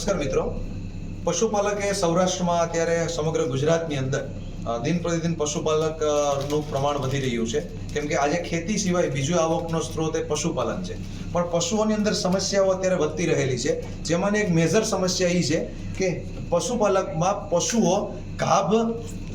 નમસ્કાર મિત્રો. પશુપાલક એ સૌરાષ્ટ્રમાં અત્યારે સમગ્ર ગુજરાતની અંદર દિન પ્રતિદિન પશુપાલકનું પ્રમાણ વધી રહ્યું છે, કેમ કે આજે ખેતી સિવાય બીજો આવકનો સ્ત્રોત એ પશુપાલન છે. પણ પશુઓની અંદર સમસ્યાઓ અત્યારે વધતી રહેલી છે, જેમાંની એક મેજર સમસ્યા એ છે કે પશુપાલકમાં પશુઓ ગાભ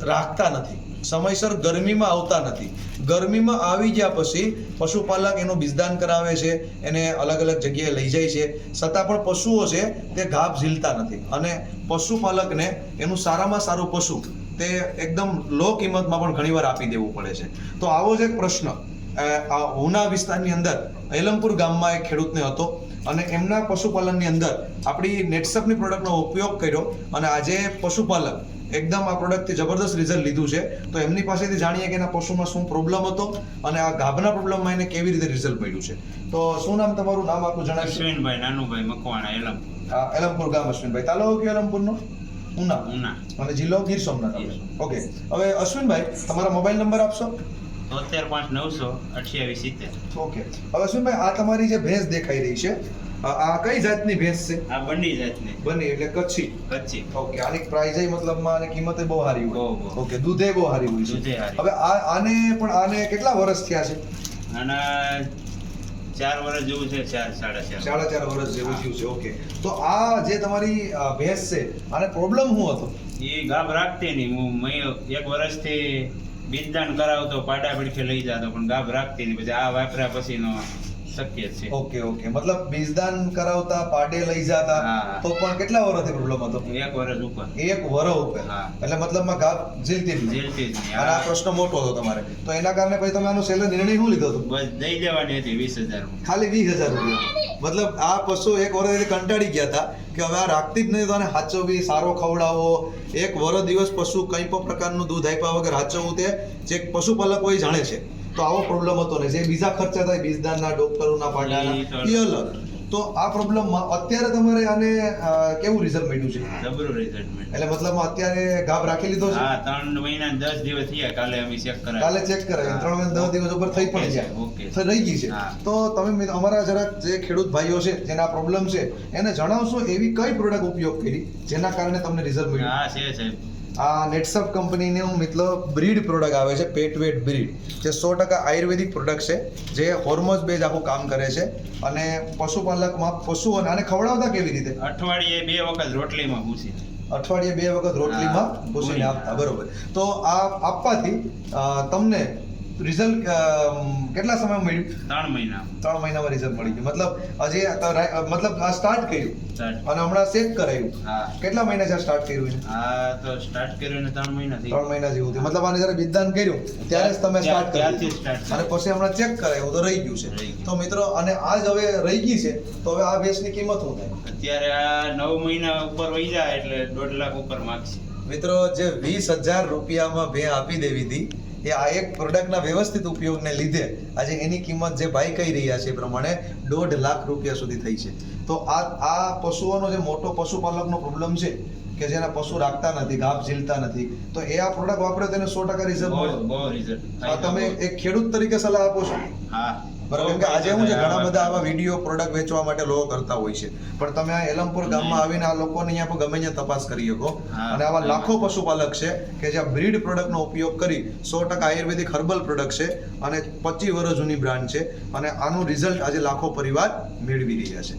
રાખતા નથી, સમયસર ગરમીમાં આવતા નથી. ગરમીમાં આવી ગયા પછી પશુપાલક એનું બીજદાન કરાવે છે, એને અલગ અલગ જગ્યાએ લઈ જાય છે, છતાં પણ પશુઓ છે તે ગાભ ઝીલતા નથી અને પશુપાલકને એનું સારામાં સારું પશુ તે એકદમ લો કિંમતમાં પણ ઘણીવાર આપી દેવું પડે છે. તો આવો જ એક પ્રશ્ન ઉના વિસ્તારની અંદર એલમપુર ગામમાં એક ખેડૂતને હતો અને એમના પશુપાલનની અંદર આપણી નેટસપની પ્રોડક્ટનો ઉપયોગ કર્યો અને આજે પશુપાલક એકદમ આ પ્રોડક્ટથી જબરદસ્ત રિઝલ્ટ લીધું છે. તો એમની પાસેથી જાણીએ કે એના પશુમાં શું પ્રોબ્લેમ હતો અને આ ગાભના પ્રોબ્લેમમાં એને કેવી રીતે રિઝલ્ટ મળ્યું છે. તો શું નામ તમારું? નામ આપનું જણાવશો? અશ્વિનભાઈ નાનુભાઈ મકવાણા એલમપુર. એલમપુર ગામ. અશ્વિનભાઈ, તાલુકો કયો એલમપુરનો? ઉના. અને જિલ્લો ગીર સોમનાથ. ઓકે, હવે અશ્વિનભાઈ તમારા મોબાઈલ નંબર આપશો? 73592870. ઓકે, હવે અશ્વિનભાઈ આ તમારી જે ભેંસ દેખાઈ રહી છે આ કઈ જાતની ભેંસ છે? આ બંડી જાતની. બની એટલે કચ્છી. ઓકે, આની પ્રાઇસ મતલબમાં અને કિંમત બહુ સારી હોય. ઓકે, દૂધે બહુ સારી હોય છે. હવે આને કેટલા વર્ષ થયા છે? આના 4 વર્ષ જેવું છે. 4.5 વર્ષ જેવું થયું છે. ઓકે, તો આ જે તમારી ભેંસ છે આને પ્રોબ્લેમ શું હતો? એ ગાભ રાખતી નહીં. હું 1 વર્ષથી બીજદાન કરાવતો, પાડા પીડખે લઈ જતો, પણ ગાભ રાખતી નહીં. પછી આ વાપર્યા પછીનો શક્ય છે. ઓકે, મતલબ બીજદાન કરાવતા, પાડે લઈ જતા, તો પણ કેટલા વર્ષથી પ્રોબ્લેમ હતો? 1 વર્ષ ઉપર. 1 વર્ષ ઉપર. એટલે મતલબમાં ગાભ ઝીલતી જ નહીં. અને આ પ્રશ્ન મોટો હતો તમારે, તો એના કારણે પછી તમે આનો છેલ્લે નિર્ણય શું લીધો હતો? બસ દઈ દેવાની હતી 20,000. ખાલી 20,000 રૂપિયા. મતલબ આ પશુ 1 વર્ષથી કંટાળી ગયા હતા કે હવે આ રાખતી જ નહીં, તો આને હાચવવી, સારો ખવડાવો, 1 વર્ષ દિવસ પશુ કંઈ પણ પ્રકારનું દૂધ આપ્યા વગર હાચવવું, તે જે પશુપાલક હોય જાણે છે. તો આવો પ્રોબ્લેમ હતો ને, જે બીજા ખર્ચા થાય બીજદાનના, ડોક્ટરોના, પાડાના, એ અલગ. તો આ પ્રોબ્લેમમાં અત્યારે તમારે આને કેવું રિઝલ્ટ મળ્યું છે? જબરું રિઝલ્ટ મળ્યું. એટલે મતલબમાં અત્યારે ગાભ રાખી લીધો છે? હા, 3 મહિના 10 દિવસ થયા. કાલે અમે ચેક કરાવ્યું. કાલે ચેક કરાવ્યું. 3 મહિના 10 દિવસ ઉપર થઈ પણ ગયા. ઓકે, રહી ગઈ છે. તો તમે અમારા જરાક જે ખેડૂત ભાઈઓ છે જેના પ્રોબ્લેમ છે એને જણાવશો એવી કઈ પ્રોડક્ટ ઉપયોગ કરી જેના કારણે તમને રિઝલ્ટ મળ્યું? હા છે સાહેબ. આ નેટસપ કંપનીનું મતલબ બ્રીડ પ્રોડક્ટ આવે છે, પેટવેટ બ્રીડ, જે 100% આયુર્વેદિક પ્રોડક્ટ છે, જે હોર્મોન્સ બેઝ આખું કામ કરે છે. અને પશુપાલકમાં પશુઓને આને ખવડાવતા કેવી રીતે? અઠવાડિયે 2 વખત રોટલીમાં ભૂસી. અઠવાડિયે 2 વખત રોટલીમાં ભૂસીને આપતા. બરોબર. તો આ આપવાથી તમને રિઝલ્ટ કેટલા સમયમાં મળ્યું? 3 મહિના. 3 મહિનામાં રિઝલ્ટ મળી ગયું. મતલબ આ સ્ટાર્ટ કર્યું અને હમણાં ચેક કરાયું. કેટલા મહિના છે સ્ટાર્ટ કર્યું છે? હા, તો સ્ટાર્ટ કર્યું ને 3 મહિના થઈ. 3 મહિના જેવું થયું. મતલબ આને જ્યારે બીજદાન કર્યું ત્યારે જ તમે સ્ટાર્ટ કર્યું અને પછી હમણાં ચેક કરાયું તો રહી ગયું છે. તો મિત્રો, અને આ જ હવે રહી ગઈ છે, તો હવે આ ભેંસની કિંમત શું થાય? અત્યારે આ 9 મહિના ઉપર વહી જાય એટલે 1.5 લાખ ઉપર માંગશે. મિત્રો, જે 20,000 રૂપિયામાં ભેં આપી દેવી હતી, એ આ એક પ્રોડક્ટના વ્યવસ્થિત ઉપયોગને લીધે આજે એની કિંમત જે ભાઈ કહી રહ્યા છે એ પ્રમાણે 1.5 લાખ રૂપિયા સુધી થઈ છે. તો આ પશુઓનો જે મોટો પશુપાલકનો પ્રોબ્લેમ છે કે જેના પશુ રાખતા નથી, ગાભ ઝીલતા નથી, તો એ આ પ્રોડક્ટ વાપરે તેને 100% રિઝલ્ટ મળે. બહુ રિઝલ્ટ. તમે એક ખેડૂત તરીકે સલાહ આપો છો? હા, બરાબર. કેમ કે આજે હું છે ઘણા બધા આવા વિડીયો પ્રોડક્ટ વેચવા માટે લોકો કરતા હોય છે, પણ તમે આ એલમપુર ગામમાં આવીને આ લોકોને અહીંયા પણ ગમે ત્યાં તપાસ કરી શકો. અને આવા લાખો પશુપાલક છે કે જે બ્રીડ પ્રોડક્ટનો ઉપયોગ કરી 100% આયુર્વેદિક હર્બલ પ્રોડક્ટ છે અને 25 વર્ષ જૂની બ્રાન્ડ છે અને આનું રિઝલ્ટ આજે લાખો પરિવાર મેળવી રહ્યા છે.